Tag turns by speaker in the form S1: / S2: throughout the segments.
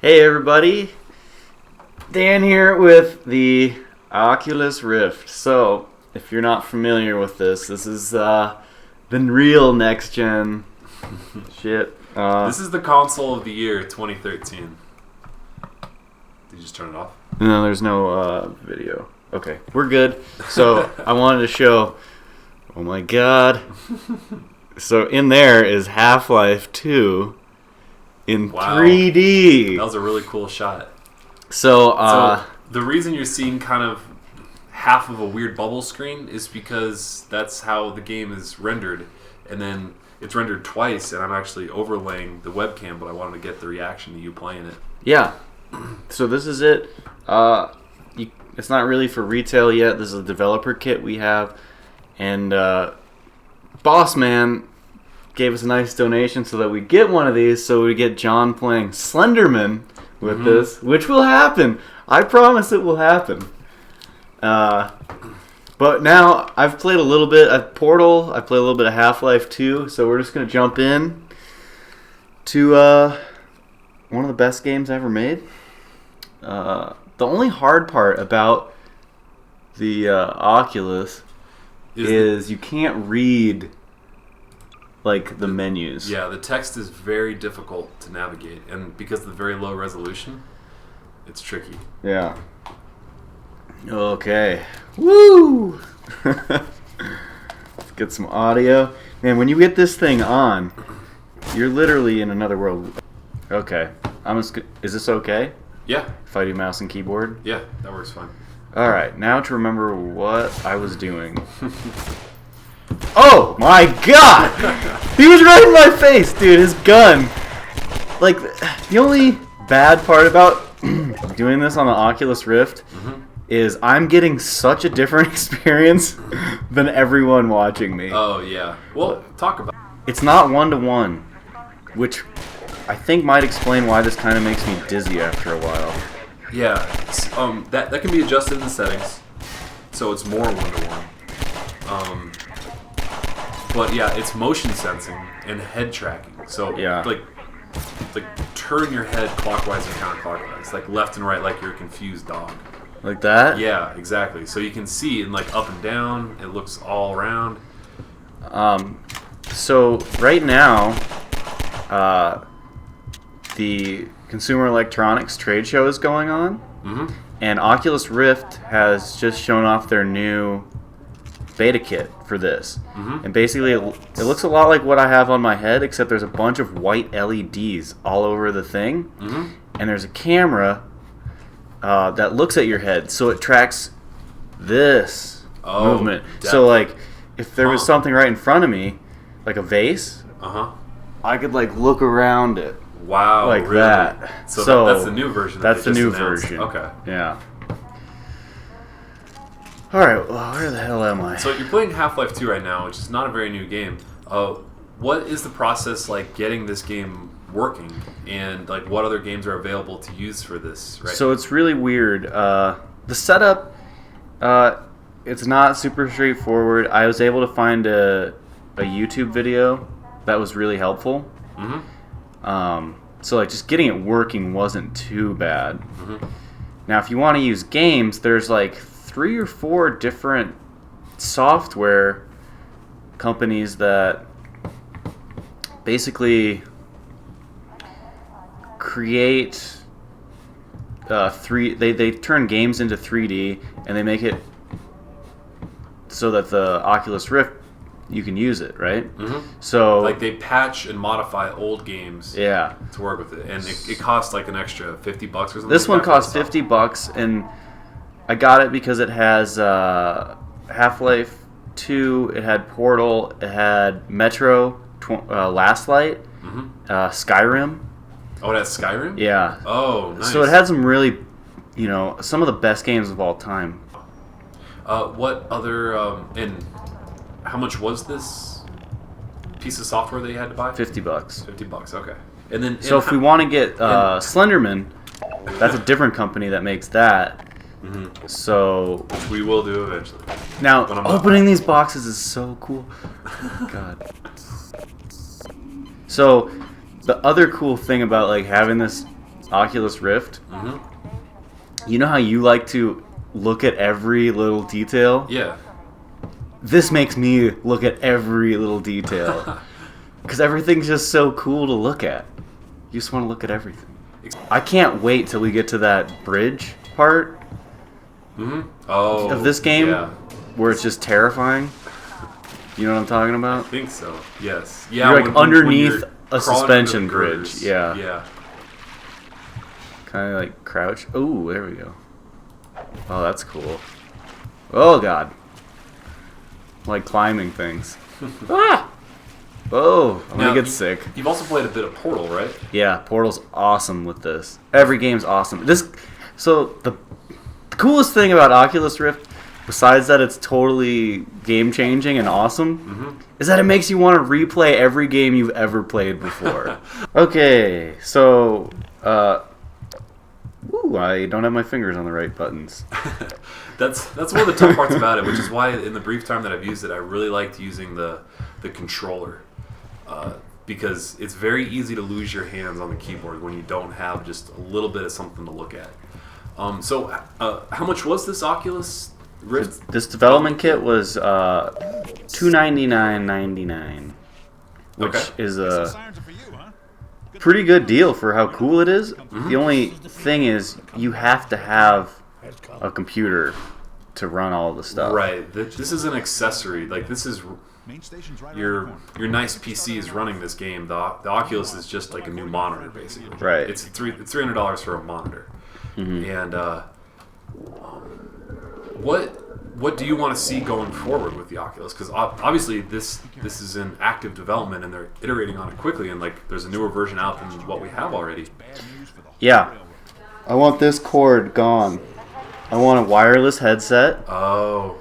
S1: Hey everybody, Dan here with the Oculus Rift. So, if you're not familiar with this is the real next gen shit.
S2: This is the console of the year 2013. Did you just turn it off?
S1: No, there's no video. Okay, we're good. So, I wanted to show, oh my god. So, in there is Half-Life 2 in 3D.
S2: That was a really cool shot.
S1: So
S2: the reason you're seeing kind of half of a weird bubble screen is because that's how the game is rendered, and then it's rendered twice, and I'm actually overlaying the webcam, but I wanted to get the reaction to you playing it.
S1: Yeah. So this is it. It's not really for retail yet. This is a developer kit we have, and Boss Man gave us a nice donation so that we get one of these, so we get John playing Slenderman with this, which will happen. I promise it will happen. But now I've played a little bit of Portal. I played a little bit of Half-Life 2, so we're just going to jump in to one of the best games ever made. The only hard part about the Oculus is you can't read like the menus.
S2: Yeah, the text is very difficult to navigate, and because of the very low resolution, it's tricky.
S1: Yeah. Okay. Woo! Let's get some audio. Man, when you get this thing on, you're literally in another world. Okay. Is this okay?
S2: Yeah.
S1: If I do mouse and keyboard?
S2: Yeah, that works fine.
S1: Alright, now to remember what I was doing. Oh my god! He was right in my face, dude. His gun. Like, the only bad part about doing this on the Oculus Rift is I'm getting such a different experience than everyone watching me.
S2: Oh, yeah. Well, talk about it.
S1: It's not one-to-one, which I think might explain why this kind of makes me dizzy after a while.
S2: Yeah. That can be adjusted in the settings, so it's more one-to-one. But yeah, it's motion sensing and head tracking. So
S1: yeah,
S2: like turn your head clockwise and counterclockwise, like left and right, like you're a confused dog.
S1: Like that?
S2: Yeah, exactly. So you can see in like up and down. It looks all around.
S1: So right now, the Consumer Electronics trade show is going on, and Oculus Rift has just shown off their new beta kit for this. And basically it looks a lot like what I have on my head, except there's a bunch of white LEDs all over the thing, and there's a camera that looks at your head, so it tracks this movement. So like if there was something right in front of me, like a vase, I could like look around it.
S2: Wow,
S1: like
S2: really?
S1: that.
S2: So that's the new version.
S1: That's the new
S2: announced.
S1: version.
S2: Okay.
S1: Yeah. Alright, well, where the hell am I?
S2: So you're playing Half-Life 2 right now, which is not a very new game. What is the process like getting this game working, and like what other games are available to use for this? Right.
S1: So it's really weird. The setup, it's not super straightforward. I was able to find a YouTube video that was really helpful. So like just getting it working wasn't too bad. Now if you want to use games, there's like 3 or 4 different software companies that basically create they turn games into 3D, and they make it so that the Oculus Rift, you can use it, right? So
S2: like they patch and modify old games to work with it, and it costs like an extra $50 or something.
S1: This one costs $50, and I got it because it has Half-Life 2, it had Portal, it had Metro, Last Light, Skyrim.
S2: Oh, it has Skyrim?
S1: Yeah.
S2: Oh, nice.
S1: So it had some really, some of the best games of all time.
S2: What other, and how much was this piece of software that you had to buy?
S1: $50.
S2: $50, okay. And then,
S1: so if we want to get Slenderman, that's a different company that makes that. So
S2: which we will do eventually.
S1: Now, opening these boxes is so cool. God. So the other cool thing about like having this Oculus Rift.
S2: Mm-hmm.
S1: You know how you like to look at every little detail?
S2: Yeah.
S1: This makes me look at every little detail. Because everything's just so cool to look at. You just want to look at everything. I can't wait till we get to that bridge part
S2: of
S1: this game
S2: yeah.
S1: where it's just terrifying. You know what I'm talking
S2: I
S1: about?
S2: think so. Yes. Yeah.
S1: You're like underneath a suspension
S2: under the
S1: bridge.
S2: girders.
S1: Yeah.
S2: Yeah.
S1: Kind of like crouch. Oh, there we go. Oh, that's cool. Oh god. Like climbing things. Ah! Oh, I'm gonna get sick.
S2: You've also played a bit of Portal, right?
S1: Yeah, Portal's awesome with this. Every game's awesome. So the coolest thing about Oculus Rift, besides that it's totally game changing and awesome, is that it makes you want to replay every game you've ever played before. Okay, so I don't have my fingers on the right buttons.
S2: That's one of the tough parts about it, which is why in the brief time that I've used it, I really liked using the controller. Because it's very easy to lose your hands on the keyboard when you don't have just a little bit of something to look at. So how much was this Oculus Rift?
S1: This development kit was $299.99, which is a pretty good deal for how cool it is. The only thing is you have to have a computer to run all the stuff.
S2: Right. This is an accessory. Like this is your nice PC is running this game. The Oculus is just like a new monitor, basically.
S1: Right.
S2: It's $300 for a monitor. And what do you want to see going forward with the Oculus? Because obviously this is in active development and they're iterating on it quickly. And like there's a newer version out than what we have already.
S1: Yeah. I want this cord gone. I want a wireless headset.
S2: Oh.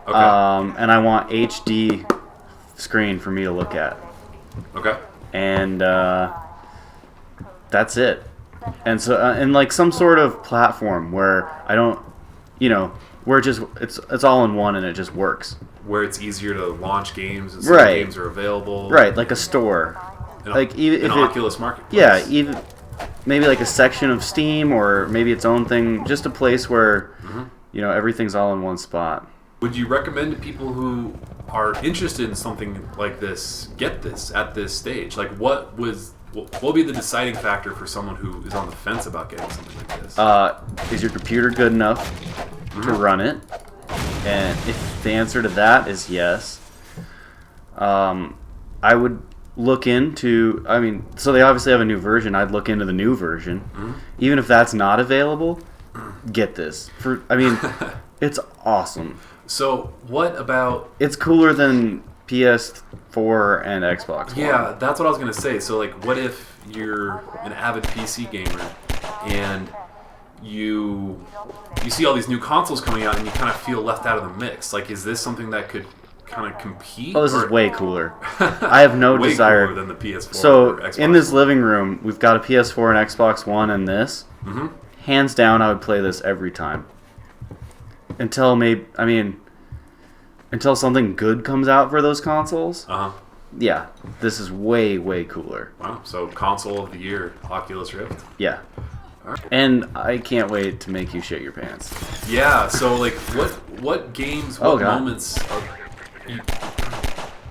S2: Okay.
S1: And I want HD screen for me to look at.
S2: Okay.
S1: And that's it. And so and like some sort of platform where I don't, where it's all in one and it just works.
S2: Where it's easier to launch games and
S1: right.
S2: games are available.
S1: Right, like a store.
S2: An Oculus Marketplace.
S1: Yeah, even maybe like a section of Steam or maybe its own thing, just a place where everything's all in one spot.
S2: Would you recommend to people who are interested in something like this get this at this stage? Like what will be the deciding factor for someone who is on the fence about getting something like this?
S1: Is your computer good enough to run it? And if the answer to that is yes, I would look into, so they obviously have a new version. I'd look into the new version. Even if that's not available, get this. It's awesome.
S2: So what about...
S1: It's cooler than PS4 and Xbox One.
S2: Yeah, that's what I was going to say. So like, what if you're an avid PC gamer and you see all these new consoles coming out and you kind of feel left out of the mix? Like, is this something that could kind of compete?
S1: Oh, this is way cooler. I have no
S2: way
S1: desire.
S2: Cooler than the PS4
S1: so
S2: or Xbox
S1: in this
S2: One.
S1: living room, we've got a PS4 and Xbox One and this. Hands down, I would play this every time. Until something good comes out for those consoles. Yeah, this is way, way cooler.
S2: Wow, so console of the year, Oculus Rift.
S1: Yeah.
S2: Right.
S1: And I can't wait to make you shit your pants.
S2: Yeah, so like what games, what moments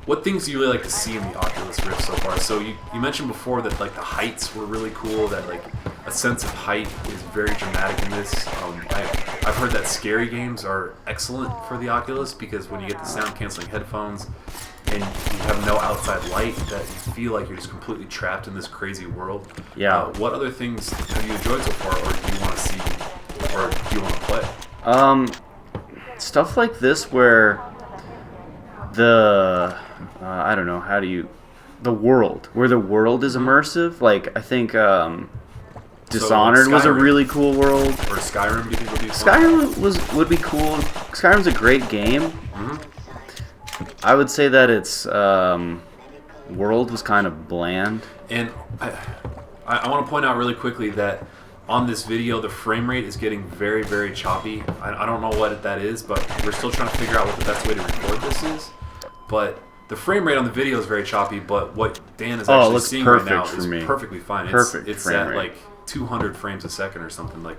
S2: what things do you really like to see in the Oculus Rift so far? So you mentioned before that like the heights were really cool, that like a sense of height is very dramatic in this. I've heard that scary games are excellent for the Oculus because when you get the sound canceling headphones and you have no outside light, that you feel like you're just completely trapped in this crazy world.
S1: Yeah.
S2: What other things have you enjoyed so far, or do you want to see, or do you want to play?
S1: Stuff like this where the world is immersive. Like I think Dishonored was a really cool world.
S2: Or Skyrim, do you think would be fun?
S1: Skyrim would be cool. Skyrim's a great game. I would say that its world was kind of bland.
S2: And I want to point out really quickly that on this video, the frame rate is getting very, very choppy. I don't know what that is, but we're still trying to figure out what the best way to record this is. But the frame rate on the video is very choppy, but what Dan is actually seeing right now is perfectly fine.
S1: Perfect
S2: it's
S1: frame
S2: at
S1: rate.
S2: like 200 frames a second or something. Like,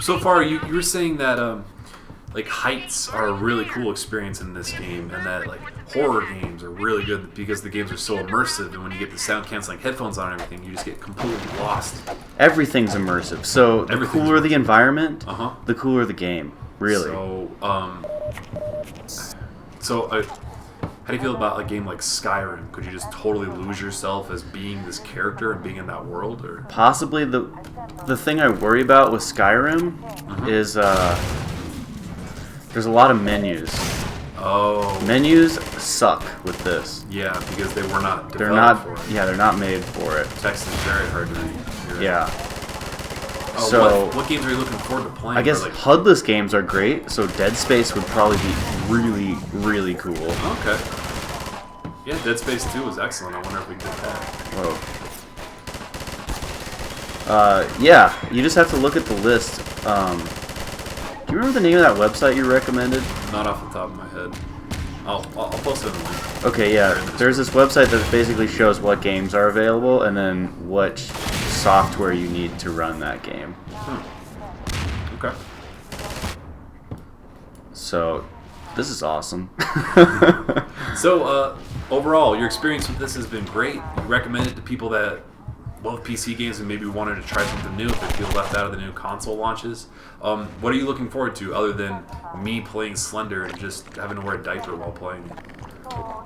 S2: so far you were saying that like heights are a really cool experience in this game, and that like horror games are really good because the games are so immersive, and when you get the sound canceling headphones on and everything, you just get completely lost.
S1: Everything's immersive. So the cooler the environment, the cooler the game. Really.
S2: So how do you feel about a game like Skyrim? Could you just totally lose yourself as being this character and being in that world? Or
S1: possibly. The thing I worry about with Skyrim is there's a lot of menus.
S2: Oh.
S1: Menus suck with this.
S2: Yeah, because they were not developed for it.
S1: Yeah, they're not made for it.
S2: Text is very hard to read.
S1: Yeah.
S2: Oh,
S1: so
S2: what games are you looking forward to playing?
S1: I guess HUD-less games are great, so Dead Space would probably be really, really cool.
S2: Okay. Yeah, Dead Space 2 was excellent. I wonder if we can get that.
S1: Whoa. Yeah, you just have to look at the list. Do you remember the name of that website you recommended?
S2: Not off the top of my head. I'll post it in the link.
S1: Okay, yeah. There's this website that basically shows what games are available and then what software you need to run that game.
S2: Okay.
S1: So, this is awesome.
S2: So, overall, your experience with this has been great. You recommend it to people that love PC games and maybe wanted to try something new if they feel left out of the new console launches. What are you looking forward to other than me playing Slender and just having to wear a diaper while playing?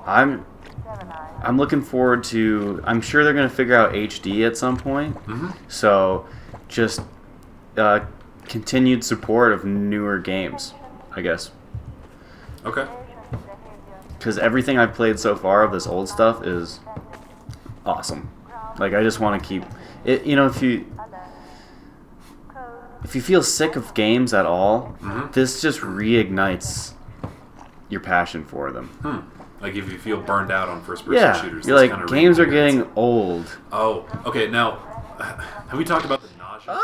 S1: I'm looking forward to... I'm sure they're going to figure out HD at some point. So, just continued support of newer games, I guess.
S2: Okay.
S1: Because everything I've played so far of this old stuff is awesome. Like, I just want to keep it. You know, if you feel sick of games at all, this just reignites your passion for them.
S2: Like if you feel burned out on first-person shooters.
S1: You're like, games are getting old.
S2: Oh, okay. Now, have we talked about the nausea?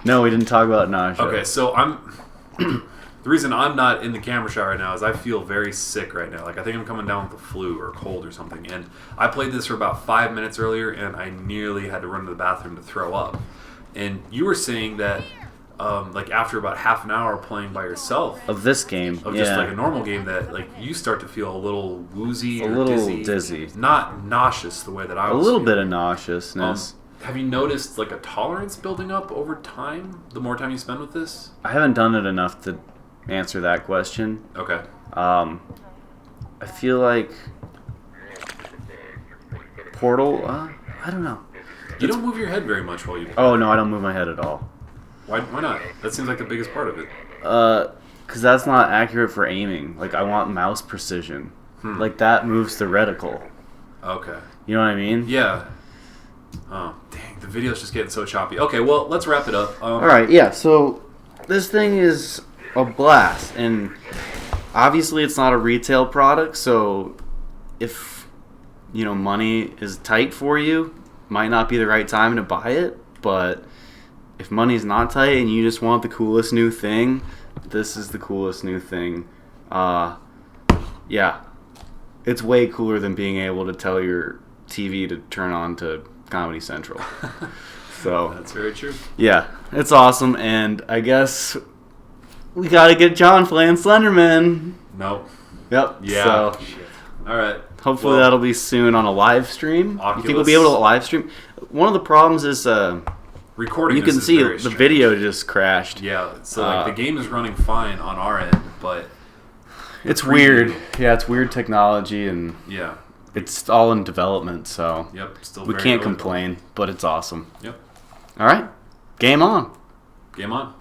S1: No, we didn't talk about nausea.
S2: Okay, so the reason I'm not in the camera shot right now is I feel very sick right now. Like, I think I'm coming down with the flu or a cold or something. And I played this for about 5 minutes earlier, and I nearly had to run to the bathroom to throw up. And you were saying that, like, after about half an hour playing by yourself...
S1: Of this game,
S2: Of just, like, a normal game that, like, you start to feel a little woozy or
S1: dizzy.
S2: Not nauseous the way that I was
S1: A little
S2: feeling.
S1: bit of nauseousness.
S2: Have you noticed, like, a tolerance building up over time, the more time you spend with this?
S1: I haven't done it enough to answer that question.
S2: Okay.
S1: I feel like Portal. I don't know.
S2: You don't move your head very much while you play.
S1: Oh no, I don't move my head at all.
S2: Why not? That seems like the biggest part of it.
S1: Because that's not accurate for aiming. Like, I want mouse precision. Like, that moves the reticle.
S2: Okay.
S1: You know what I mean?
S2: Yeah. Oh, dang. The video's just getting so choppy. Okay, well, let's wrap it up.
S1: Alright, yeah. So, this thing is a blast. And obviously it's not a retail product, so if, you know, money is tight for you, might not be the right time to buy it. But if money's not tight and you just want the coolest new thing, this is the coolest new thing. Yeah. It's way cooler than being able to tell your TV to turn on to Comedy Central. So
S2: that's very true.
S1: Yeah, it's awesome, and I guess we gotta get John playing Slenderman.
S2: Nope.
S1: Yep.
S2: Yeah.
S1: So,
S2: all right.
S1: Hopefully that'll be soon on a live stream.
S2: Oculus.
S1: You think we'll be able to live stream? One of the problems is
S2: recording.
S1: You can see the video just crashed.
S2: Yeah. So like the game is running fine on our end, but
S1: it's weird. Yeah, it's weird technology, and
S2: yeah.
S1: It's all in development, so
S2: yep, still
S1: we can't complain, but it's awesome.
S2: Yep.
S1: All right, game on.
S2: Game on.